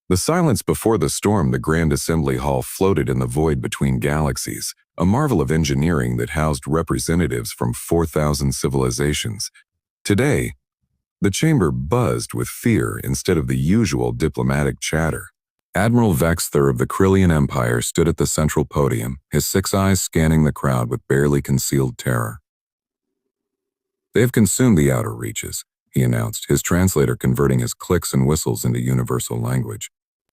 The silence before the storm, the Grand Assembly Hall floated in the void between galaxies, a marvel of engineering that housed representatives from 4,000 civilizations. Today, the chamber buzzed with fear instead of the usual diplomatic chatter. Admiral Vexthur of the Krillian Empire stood at the central podium, his 6 eyes scanning the crowd with barely concealed terror. "They have consumed the outer reaches," he announced, his translator converting his clicks and whistles into universal language.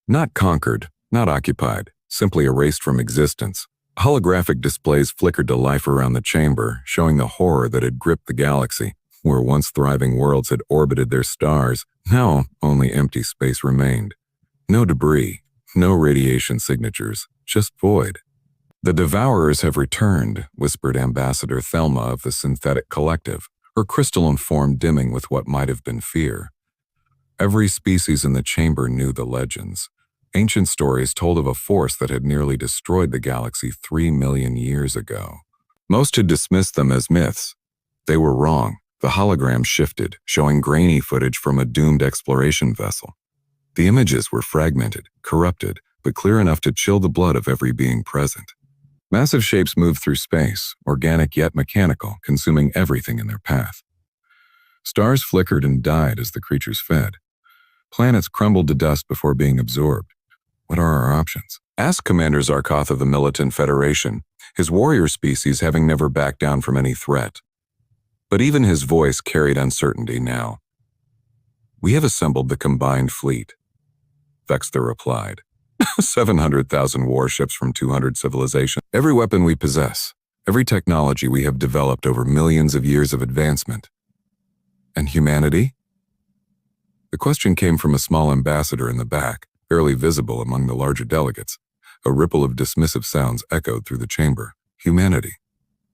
"Not conquered, not occupied, simply erased from existence." Holographic displays flickered to life around the chamber, showing the horror that had gripped the galaxy. Where once thriving worlds had orbited their stars, now only empty space remained. No debris, no radiation signatures, just void. "The Devourers have returned," whispered Ambassador Thelma of the Synthetic Collective, her crystalline form dimming with what might have been fear. Every species in the chamber knew the legends. Ancient stories told of a force that had nearly destroyed the galaxy 3 million years ago. Most had dismissed them as myths. They were wrong. The hologram shifted, showing grainy footage from a doomed exploration vessel. The images were fragmented, corrupted, but clear enough to chill the blood of every being present. Massive shapes moved through space, organic yet mechanical, consuming everything in their path. Stars flickered and died as the creatures fed. Planets crumbled to dust before being absorbed. What are our options? Ask Commander Zarkoth of the Militant Federation, his warrior species having never backed down from any threat. But even his voice carried uncertainty now. "We have assembled the combined fleet," Vexthur replied. 700,000 warships from 200 civilizations. Every weapon we possess, every technology we have developed over millions of years of advancement. And humanity? The question came from a small ambassador in the back, barely visible among the larger delegates. A ripple of dismissive sounds echoed through the chamber. Humanity.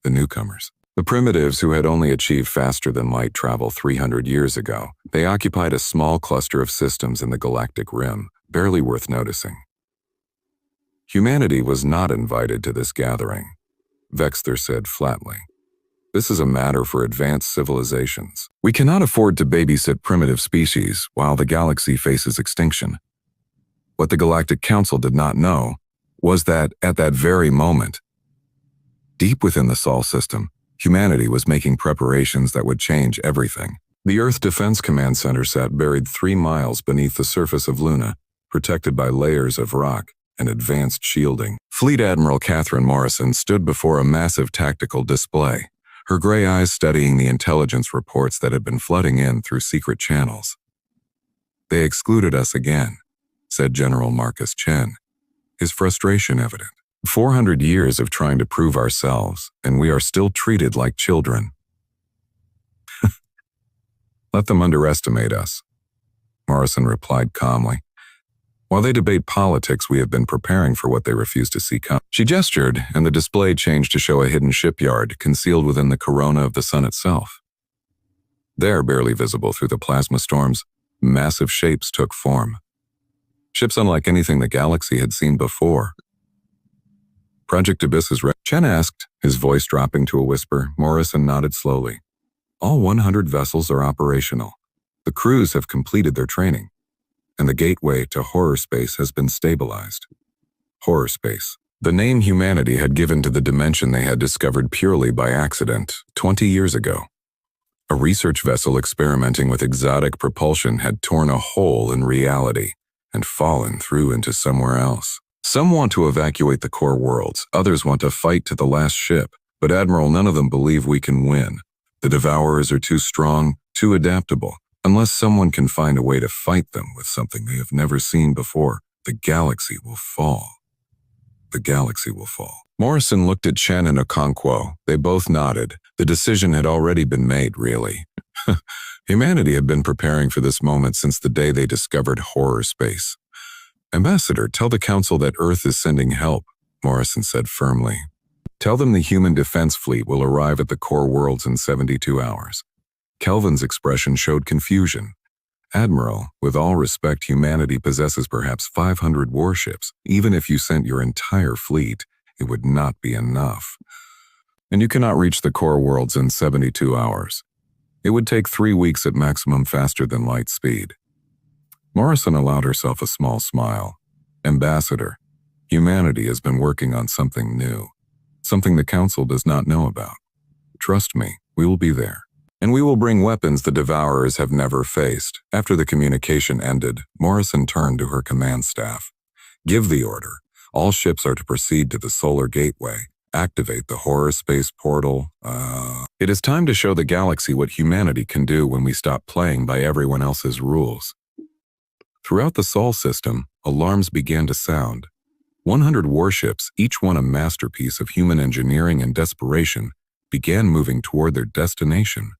The newcomers. The primitives who had only achieved faster-than-light travel 300 years ago. They occupied a small cluster of systems in the galactic rim, barely worth noticing. Humanity was not invited to this gathering, Vexthur said flatly. This is a matter for advanced civilizations. We cannot afford to babysit primitive species while the galaxy faces extinction. What the Galactic Council did not know was that at that very moment, deep within the Sol system, humanity was making preparations that would change everything. The Earth Defense Command Center sat buried 3 miles beneath the surface of Luna, protected by layers of rock and advanced shielding. Fleet Admiral Catherine Morrison stood before a massive tactical display, her gray eyes studying the intelligence reports that had been flooding in through secret channels. "They excluded us again," said General Marcus Chen, his frustration evident. 400 years of trying to prove ourselves, and we are still treated like children. "Let them underestimate us," Morrison replied calmly. "While they debate politics, we have been preparing for what they refuse to see come." She gestured, and the display changed to show a hidden shipyard concealed within the corona of the sun itself. There, barely visible through the plasma storms, massive shapes took form. Ships unlike anything the galaxy had seen before. "Project Abyss is ready?" Chen asked, his voice dropping to a whisper. Morrison nodded slowly. "All 100 vessels are operational. The crews have completed their training, and the gateway to horror space has been stabilized." Horror space. The name humanity had given to the dimension they had discovered purely by accident 20 years ago. A research vessel experimenting with exotic propulsion had torn a hole in reality and fallen through into somewhere else. Some want to evacuate the core worlds, others want to fight to the last ship, but Admiral, none of them believe we can win. The Devourers are too strong, too adaptable. Unless someone can find a way to fight them with something they have never seen before, the galaxy will fall. The galaxy will fall. Morrison looked at Chen and Okonkwo. They both nodded. The decision had already been made, really. Humanity had been preparing for this moment since the day they discovered horror space. "Ambassador, tell the Council that Earth is sending help," Morrison said firmly. "Tell them the human defense fleet will arrive at the core worlds in 72 hours. Kelvin's expression showed confusion. "Admiral, with all respect, humanity possesses perhaps 500 warships. Even if you sent your entire fleet, it would not be enough. And you cannot reach the core worlds in 72 hours. It would take 3 weeks at maximum faster than light speed." Morrison allowed herself a small smile. Ambassador, humanity has been working on something new, something the Council does not know about. Trust me, we will be there. And we will bring weapons the Devourers have never faced. After the communication ended, Morrison turned to her command staff. Give the order. All ships are to proceed to the Solar Gateway. Activate the horror space portal. It is time to show the galaxy what humanity can do when we stop playing by everyone else's rules. Throughout the Sol system, alarms began to sound. 100 warships, each one a masterpiece of human engineering and desperation, began moving toward their destination.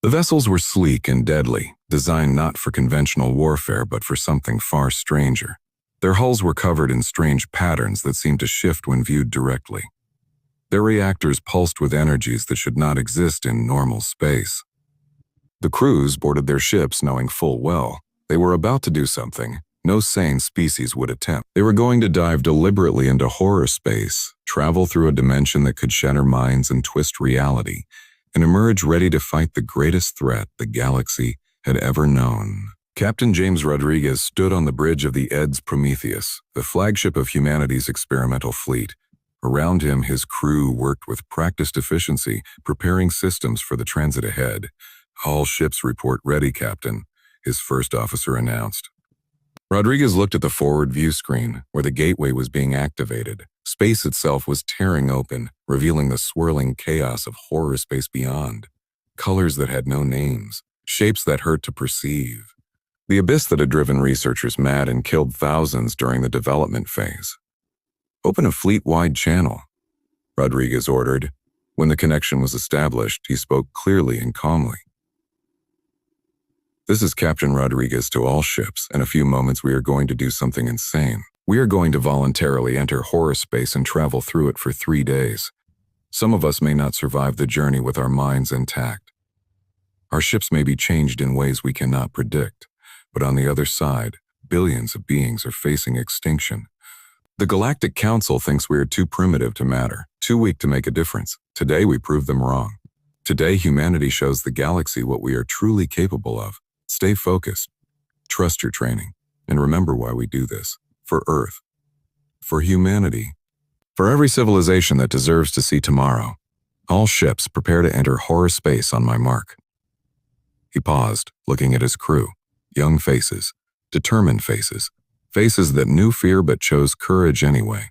The vessels were sleek and deadly, designed not for conventional warfare but for something far stranger. Their hulls were covered in strange patterns that seemed to shift when viewed directly. Their reactors pulsed with energies that should not exist in normal space. The crews boarded their ships knowing full well they were about to do something no sane species would attempt. They were going to dive deliberately into horror space, travel through a dimension that could shatter minds and twist reality, and emerge ready to fight the greatest threat the galaxy had ever known. Captain James Rodriguez stood on the bridge of the EDS Prometheus, the flagship of humanity's experimental fleet. Around him, his crew worked with practiced efficiency, preparing systems for the transit ahead. All ships report ready, Captain, his first officer announced. Rodriguez looked at the forward view screen, where the gateway was being activated. Space itself was tearing open, revealing the swirling chaos of horror space beyond. Colors that had no names, shapes that hurt to perceive. The abyss that had driven researchers mad and killed thousands during the development phase. Open a fleet-wide channel, Rodriguez ordered. When the connection was established, he spoke clearly and calmly. This is Captain Rodriguez to all ships. In a few moments, we are going to do something insane. We are going to voluntarily enter horror space and travel through it for 3 days. Some of us may not survive the journey with our minds intact. Our ships may be changed in ways we cannot predict, but on the other side, billions of beings are facing extinction. The Galactic Council thinks we are too primitive to matter, too weak to make a difference. Today, we prove them wrong. Today, humanity shows the galaxy what we are truly capable of. Stay focused, trust your training, and remember why we do this. For Earth, for humanity, for every civilization that deserves to see tomorrow. All ships prepare to enter horror space on my mark. He paused, looking at his crew. Young faces, determined faces, faces that knew fear but chose courage anyway.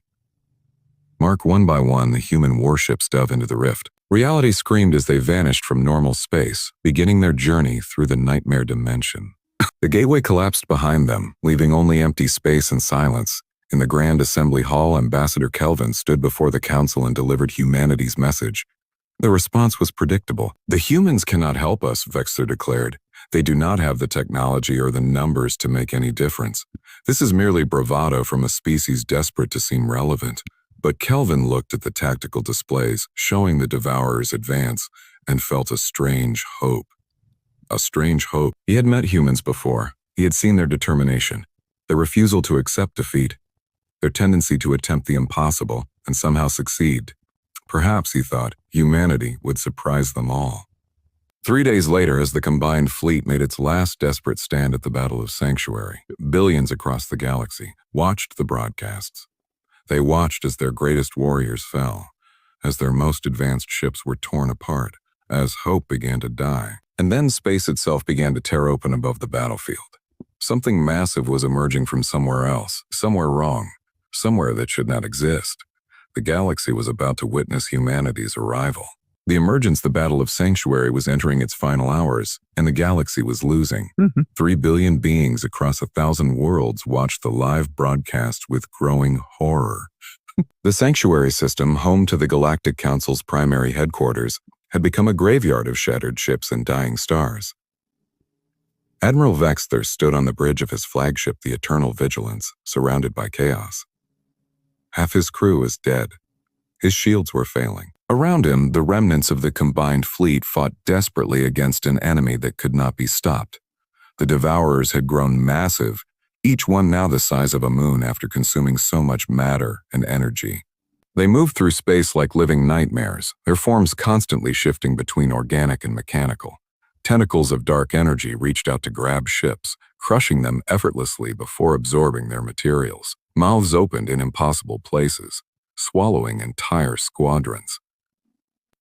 Mark one by one, the human warships dove into the rift. Reality screamed as they vanished from normal space, beginning their journey through the nightmare dimension. The gateway collapsed behind them, leaving only empty space and silence. In the Grand Assembly Hall, Ambassador Kelvin stood before the Council and delivered humanity's message. The response was predictable. The humans cannot help us, Vexler declared. They do not have the technology or the numbers to make any difference. This is merely bravado from a species desperate to seem relevant. But Kelvin looked at the tactical displays, showing the Devourers' advance, and felt a strange hope. A strange hope. He had met humans before. He had seen their determination, their refusal to accept defeat, their tendency to attempt the impossible and somehow succeed. Perhaps, he thought, humanity would surprise them all. 3 days later, as the combined fleet made its last desperate stand at the Battle of Sanctuary, billions across the galaxy watched the broadcasts. They watched as their greatest warriors fell, as their most advanced ships were torn apart, as hope began to die. And then space itself began to tear open above the battlefield. Something massive was emerging from somewhere else, somewhere wrong, somewhere that should not exist. The galaxy was about to witness humanity's arrival. The emergence, the Battle of Sanctuary, was entering its final hours, and the galaxy was losing. 3 billion beings across 1,000 worlds watched the live broadcast with growing horror. The Sanctuary system, home to the Galactic Council's primary headquarters, had become a graveyard of shattered ships and dying stars. Admiral Vexler stood on the bridge of his flagship, the Eternal Vigilance, surrounded by chaos. Half his crew was dead. His shields were failing. Around him, the remnants of the combined fleet fought desperately against an enemy that could not be stopped. The Devourers had grown massive, each one now the size of a moon after consuming so much matter and energy. They moved through space like living nightmares, their forms constantly shifting between organic and mechanical. Tentacles of dark energy reached out to grab ships, crushing them effortlessly before absorbing their materials. Mouths opened in impossible places, swallowing entire squadrons.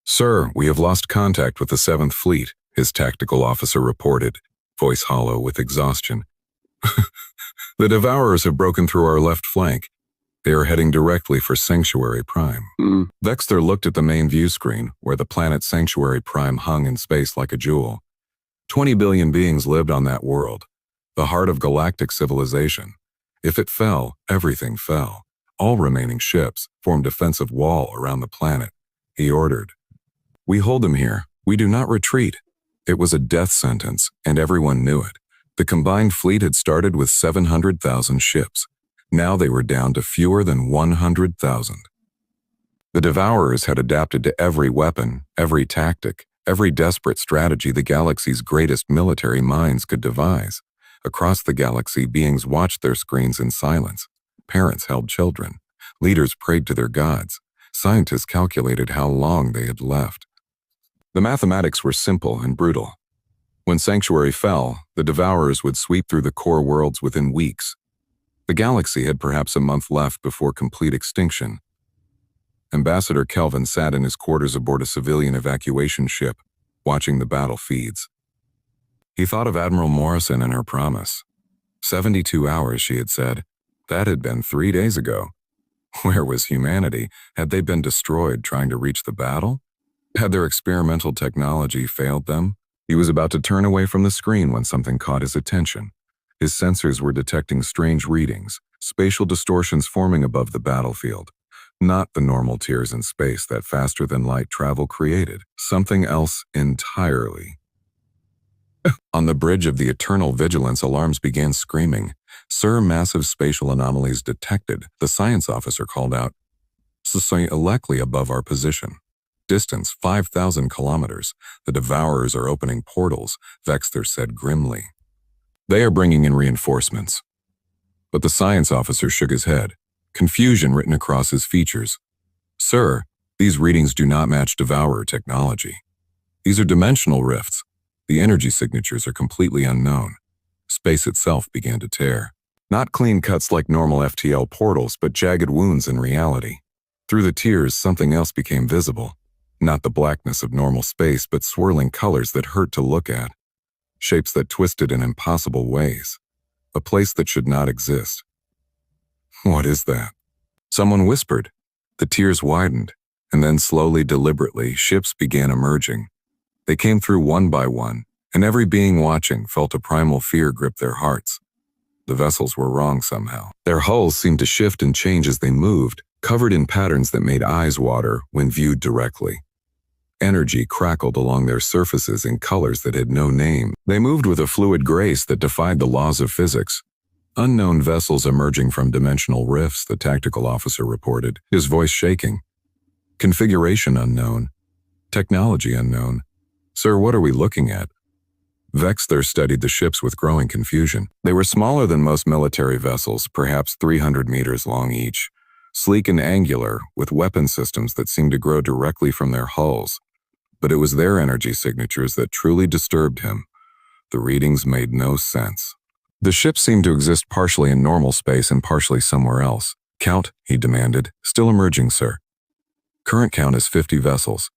"Sir, we have lost contact with the 7th Fleet," his tactical officer reported, voice hollow with exhaustion. "The Devourers have broken through our left flank. They are heading directly for Sanctuary Prime." Vexter looked at the main view screen, where the planet Sanctuary Prime hung in space like a jewel. 20 billion beings lived on that world, the heart of galactic civilization. If it fell, everything fell. All remaining ships formed a defensive wall around the planet. He ordered, "We hold them here. We do not retreat." It was a death sentence, and everyone knew it. The combined fleet had started with 700,000 ships. Now they were down to fewer than 100,000. The Devourers had adapted to every weapon, every tactic, every desperate strategy the galaxy's greatest military minds could devise. Across the galaxy, beings watched their screens in silence. Parents held children. Leaders prayed to their gods. Scientists calculated how long they had left. The mathematics were simple and brutal. When Sanctuary fell, the Devourers would sweep through the core worlds within weeks. The galaxy had perhaps a month left before complete extinction. Ambassador Kelvin sat in his quarters aboard a civilian evacuation ship, watching the battle feeds. He thought of Admiral Morrison and her promise. 72 hours, she had said. That had been 3 days ago. Where was humanity? Had they been destroyed trying to reach the battle? Had their experimental technology failed them? He was about to turn away from the screen when something caught his attention. His sensors were detecting strange readings, spatial distortions forming above the battlefield. Not the normal tears in space that faster-than-light travel created. Something else entirely. On the bridge of the Eternal Vigilance, alarms began screaming. "Sir, massive spatial anomalies detected," the science officer called out. "Electly above our position. Distance 5,000 kilometers. The Devourers are opening portals," Vexter said grimly. "They are bringing in reinforcements." But the science officer shook his head, confusion written across his features. "Sir, these readings do not match Devourer technology. These are dimensional rifts. The energy signatures are completely unknown." Space itself began to tear. Not clean cuts like normal FTL portals, but jagged wounds in reality. Through the tears, something else became visible. Not the blackness of normal space, but swirling colors that hurt to look at. Shapes that twisted in impossible ways. A place that should not exist. "What is that?" Someone whispered. The tears widened, and then slowly, deliberately, ships began emerging. They came through one by one, and every being watching felt a primal fear grip their hearts. The vessels were wrong somehow. Their hulls seemed to shift and change as they moved, covered in patterns that made eyes water when viewed directly. Energy crackled along their surfaces in colors that had no name. They moved with a fluid grace that defied the laws of physics. Unknown vessels emerging from dimensional rifts, the tactical officer reported, his voice shaking. Configuration unknown. Technology unknown. "Sir, what are we looking at?" Vexter studied the ships with growing confusion. They were smaller than most military vessels, perhaps 300 meters long each. Sleek and angular, with weapon systems that seemed to grow directly from their hulls. But it was their energy signatures that truly disturbed him. The readings made no sense. The ship seemed to exist partially in normal space and partially somewhere else. "Count," he demanded. "Still emerging, sir." "Current count is 50 vessels."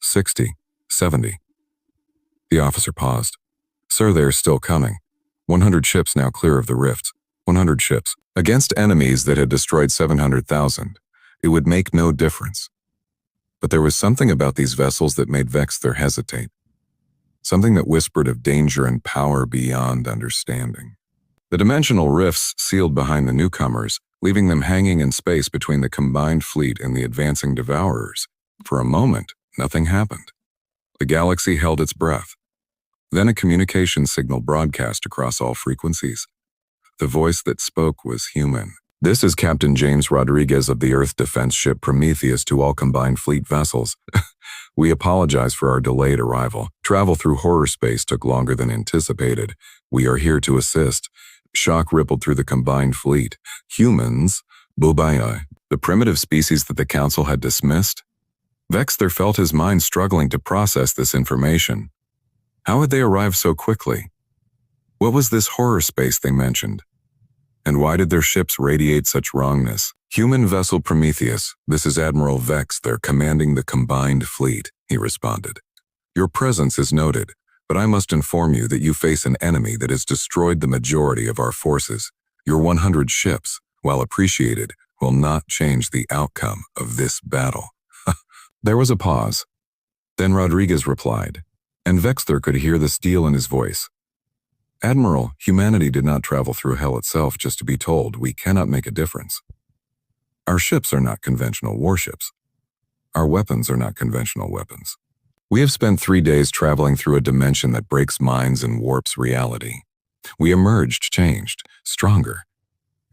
60, 70. The officer paused. "Sir, they are still coming. 100 ships now clear of the rifts. 100 ships. Against enemies that had destroyed 700,000. It would make no difference." But there was something about these vessels that made Vexter hesitate. Something that whispered of danger and power beyond understanding. The dimensional rifts sealed behind the newcomers, leaving them hanging in space between the combined fleet and the advancing Devourers. For a moment, nothing happened. The galaxy held its breath. Then a communication signal broadcast across all frequencies. The voice that spoke was human. "This is Captain James Rodriguez of the Earth Defense Ship Prometheus to all combined fleet vessels. We apologize for our delayed arrival. Travel through horror space took longer than anticipated. We are here to assist." Shock rippled through the combined fleet. Humans? Bubaya, the primitive species that the Council had dismissed? Vexter felt his mind struggling to process this information. How had they arrived so quickly? What was this horror space they mentioned? And why did their ships radiate such wrongness? Human vessel Prometheus, this is Admiral Vex. They're commanding the combined fleet, he responded. Your presence is noted, but I must inform you that you face an enemy that has destroyed the majority of our forces. Your 100 ships, while appreciated, will not change the outcome of this battle. There was a pause. Then Rodriguez replied, and Vexter could hear the steel in his voice. Admiral, humanity did not travel through hell itself just to be told we cannot make a difference. Our ships are not conventional warships. Our weapons are not conventional weapons. We have spent 3 days traveling through a dimension that breaks minds and warps reality. We emerged changed, stronger,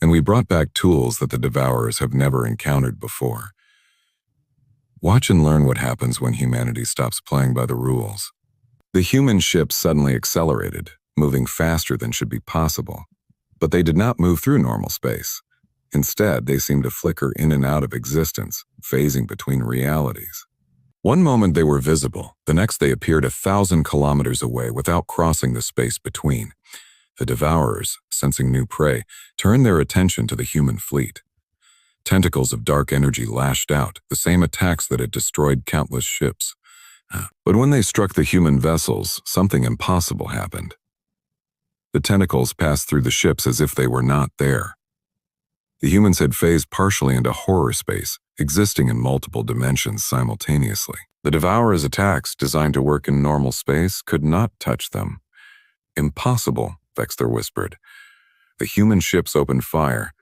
and we brought back tools that the Devourers have never encountered before. Watch and learn what happens when humanity stops playing by the rules. The human ships suddenly accelerated, moving faster than should be possible. But they did not move through normal space. Instead, they seemed to flicker in and out of existence, phasing between realities. One moment they were visible, the next they appeared 1,000 kilometers away without crossing the space between. The Devourers, sensing new prey, turned their attention to the human fleet. Tentacles of dark energy lashed out, the same attacks that had destroyed countless ships. But when they struck the human vessels, something impossible happened. The tentacles passed through the ships as if they were not there. The humans had phased partially into horror space, existing in multiple dimensions simultaneously. The Devourers' attacks, designed to work in normal space, could not touch them. Impossible, Vexter whispered. The human ships opened fire,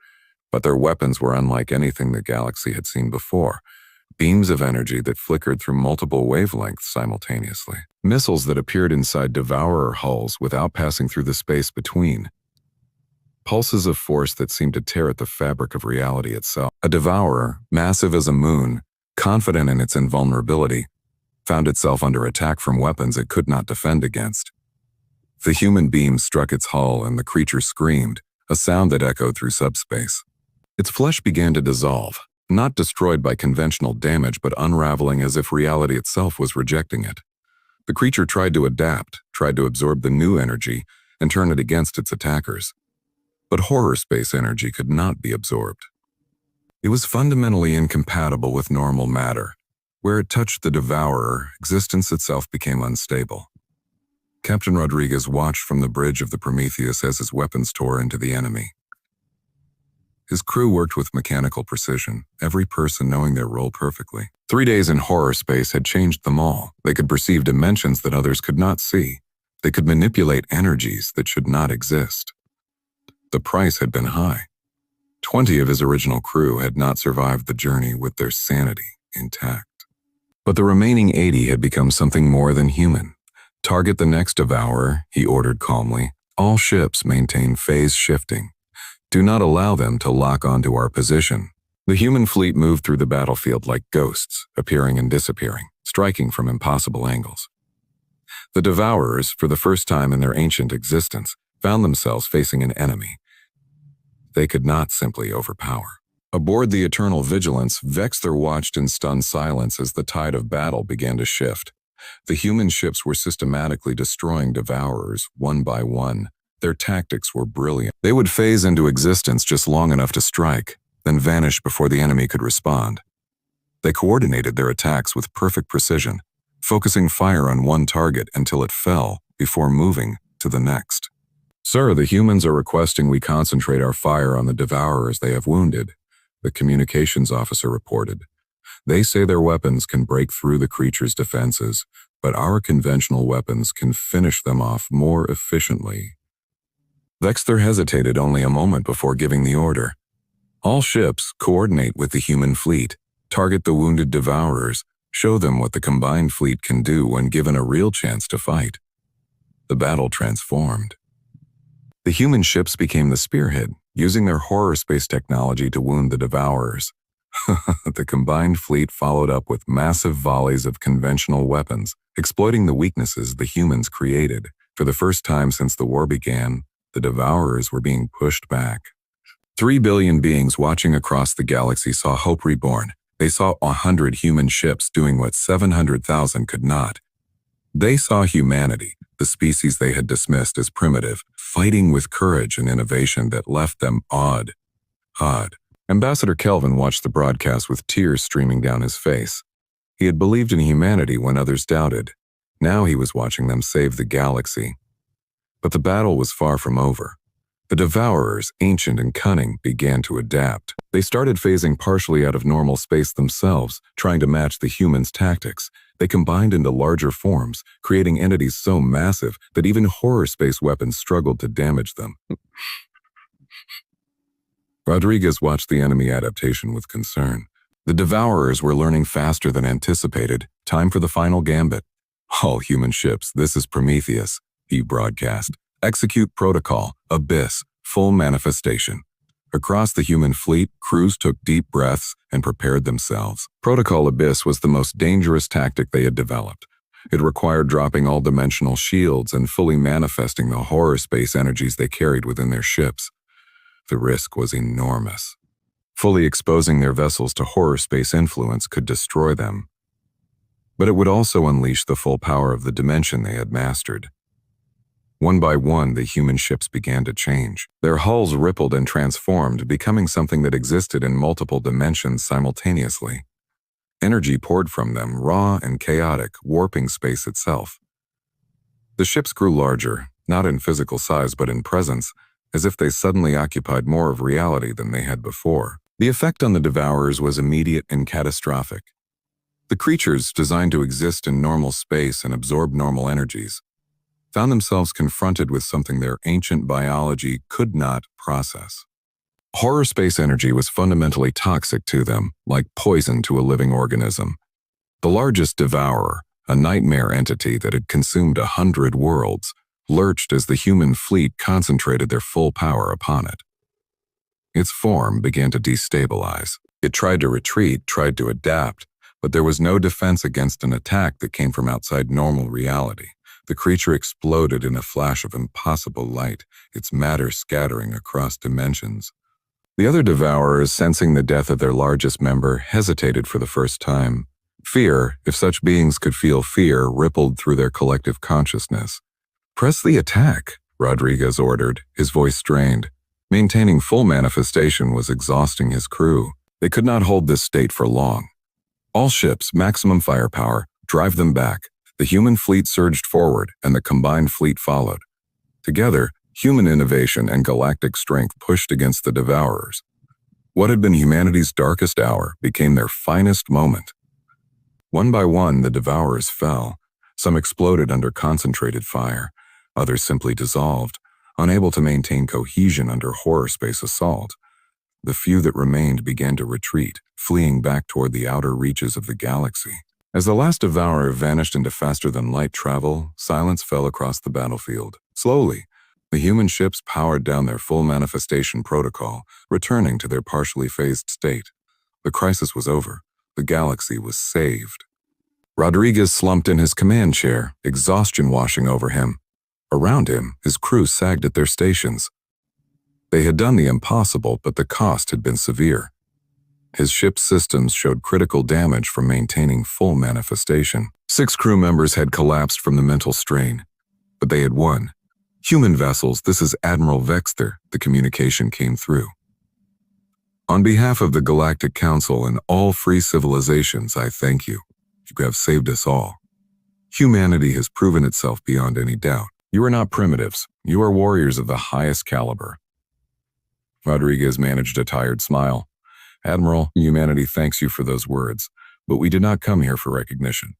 but their weapons were unlike anything the galaxy had seen before. Beams of energy that flickered through multiple wavelengths simultaneously. Missiles that appeared inside Devourer hulls without passing through the space between. Pulses of force that seemed to tear at the fabric of reality itself. A Devourer, massive as a moon, confident in its invulnerability, found itself under attack from weapons it could not defend against. The human beam struck its hull and the creature screamed, a sound that echoed through subspace. Its flesh began to dissolve, not destroyed by conventional damage but unraveling as if reality itself was rejecting it. The creature tried to adapt, tried to absorb the new energy and turn it against its attackers. But horror space energy could not be absorbed. It was fundamentally incompatible with normal matter. Where it touched the Devourer, existence itself became unstable. Captain Rodriguez watched from the bridge of the Prometheus as his weapons tore into the enemy. His crew worked with mechanical precision, every person knowing their role perfectly. 3 days in horror space had changed them all. They could perceive dimensions that others could not see. They could manipulate energies that should not exist. The price had been high. 20 of his original crew had not survived the journey with their sanity intact. But the remaining 80 had become something more than human. Target the next Devourer, he ordered calmly. All ships maintain phase shifting. Do not allow them to lock onto our position. The human fleet moved through the battlefield like ghosts, appearing and disappearing, striking from impossible angles. The Devourers, for the first time in their ancient existence, found themselves facing an enemy they could not simply overpower. Aboard the Eternal Vigilance, Vexter watched in stunned silence as the tide of battle began to shift. The human ships were systematically destroying Devourers, one by one. Their tactics were brilliant. They would phase into existence just long enough to strike, then vanish before the enemy could respond. They coordinated their attacks with perfect precision, focusing fire on one target until it fell before moving to the next. Sir, the humans are requesting we concentrate our fire on the Devourers they have wounded, the communications officer reported. They say their weapons can break through the creature's defenses, but our conventional weapons can finish them off more efficiently. Vexter hesitated only a moment before giving the order. All ships coordinate with the human fleet, target the wounded Devourers, show them what the combined fleet can do when given a real chance to fight. The battle transformed. The human ships became the spearhead, using their horror space technology to wound the Devourers. The combined fleet followed up with massive volleys of conventional weapons, exploiting the weaknesses the humans created. For the first time since the war began, the Devourers were being pushed back. 3 billion beings watching across the galaxy saw hope reborn. They saw 100 human ships doing what 700,000 could not. They saw humanity, the species they had dismissed as primitive, fighting with courage and innovation that left them awed. Ambassador Kelvin watched the broadcast with tears streaming down his face. He had believed in humanity when others doubted. Now he was watching them save the galaxy. But the battle was far from over. The Devourers, ancient and cunning, began to adapt. They started phasing partially out of normal space themselves, trying to match the humans' tactics. They combined into larger forms, creating entities so massive that even horror space weapons struggled to damage them. Rodriguez watched the enemy adaptation with concern. The Devourers were learning faster than anticipated. Time for the final gambit. All human ships, this is Prometheus, he broadcast. Execute protocol, Abyss, full manifestation. Across the human fleet, crews took deep breaths and prepared themselves. Protocol Abyss was the most dangerous tactic they had developed. It required dropping all dimensional shields and fully manifesting the horror space energies they carried within their ships. The risk was enormous. Fully exposing their vessels to horror space influence could destroy them. But it would also unleash the full power of the dimension they had mastered. One by one, the human ships began to change. Their hulls rippled and transformed, becoming something that existed in multiple dimensions simultaneously. Energy poured from them, raw and chaotic, warping space itself. The ships grew larger, not in physical size but in presence, as if they suddenly occupied more of reality than they had before. The effect on the Devourers was immediate and catastrophic. The creatures, designed to exist in normal space and absorb normal energies, found themselves confronted with something their ancient biology could not process. Horror space energy was fundamentally toxic to them, like poison to a living organism. The largest devourer, a nightmare entity that had consumed 100 worlds, lurched as the human fleet concentrated their full power upon it. Its form began to destabilize. It tried to retreat, tried to adapt, but there was no defense against an attack that came from outside normal reality. The creature exploded in a flash of impossible light, its matter scattering across dimensions. The other Devourers, sensing the death of their largest member, hesitated for the first time. Fear, if such beings could feel fear, rippled through their collective consciousness. "Press the attack," Rodriguez ordered, his voice strained. Maintaining full manifestation was exhausting his crew. They could not hold this state for long. "All ships, maximum firepower, drive them back." The human fleet surged forward, and the combined fleet followed. Together, human innovation and galactic strength pushed against the Devourers. What had been humanity's darkest hour became their finest moment. One by one, the Devourers fell. Some exploded under concentrated fire. Others simply dissolved, unable to maintain cohesion under horror space assault. The few that remained began to retreat, fleeing back toward the outer reaches of the galaxy. As the last Devourer vanished into faster-than-light travel, silence fell across the battlefield. Slowly, the human ships powered down their full manifestation protocol, returning to their partially phased state. The crisis was over. The galaxy was saved. Rodriguez slumped in his command chair, exhaustion washing over him. Around him, his crew sagged at their stations. They had done the impossible, but the cost had been severe. His ship's systems showed critical damage from maintaining full manifestation. 6 crew members had collapsed from the mental strain, but they had won. "Human vessels, this is Admiral Vexter," the communication came through. "On behalf of the Galactic Council and all free civilizations, I thank you. You have saved us all. Humanity has proven itself beyond any doubt. You are not primitives. You are warriors of the highest caliber." Rodriguez managed a tired smile. "Admiral, humanity thanks you for those words, but we did not come here for recognition.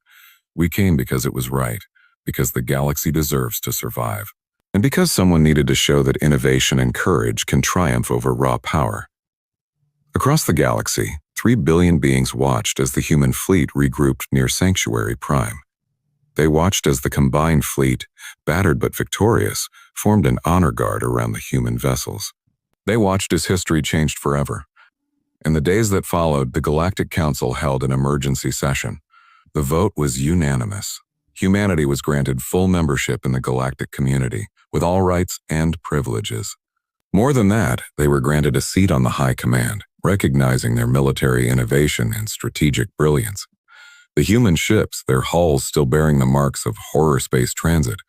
We came because it was right, because the galaxy deserves to survive, and because someone needed to show that innovation and courage can triumph over raw power." Across the galaxy, 3 billion beings watched as the human fleet regrouped near Sanctuary Prime. They watched as the combined fleet, battered but victorious, formed an honor guard around the human vessels. They watched as history changed forever. In the days that followed, the Galactic Council held an emergency session. The vote was unanimous. Humanity was granted full membership in the galactic community, with all rights and privileges. More than that, they were granted a seat on the High Command, recognizing their military innovation and strategic brilliance. The human ships, their hulls still bearing the marks of horror space transit,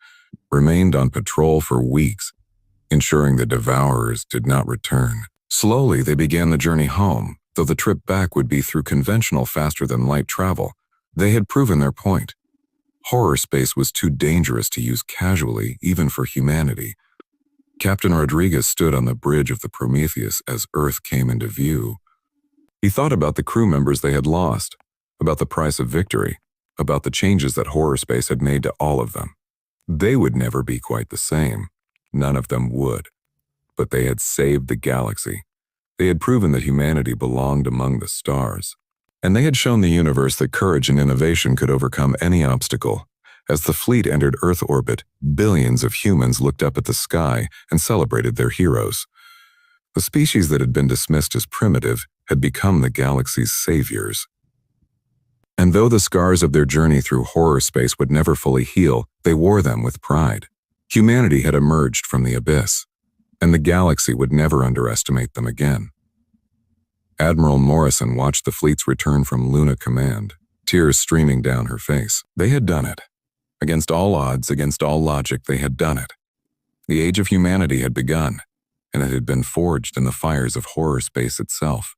remained on patrol for weeks, ensuring the devourers did not return. Slowly, they began the journey home, though the trip back would be through conventional faster-than-light travel. They had proven their point. Horror space was too dangerous to use casually, even for humanity. Captain Rodriguez stood on the bridge of the Prometheus as Earth came into view. He thought about the crew members they had lost, about the price of victory, about the changes that horror space had made to all of them. They would never be quite the same. None of them would. But they had saved the galaxy. They had proven that humanity belonged among the stars. And they had shown the universe that courage and innovation could overcome any obstacle. As the fleet entered Earth orbit, billions of humans looked up at the sky and celebrated their heroes. The species that had been dismissed as primitive had become the galaxy's saviors. And though the scars of their journey through horror space would never fully heal, they wore them with pride. Humanity had emerged from the abyss, and the galaxy would never underestimate them again. Admiral Morrison watched the fleet's return from Luna Command, tears streaming down her face. They had done it. Against all odds, against all logic, they had done it. The age of humanity had begun, and it had been forged in the fires of horror space itself.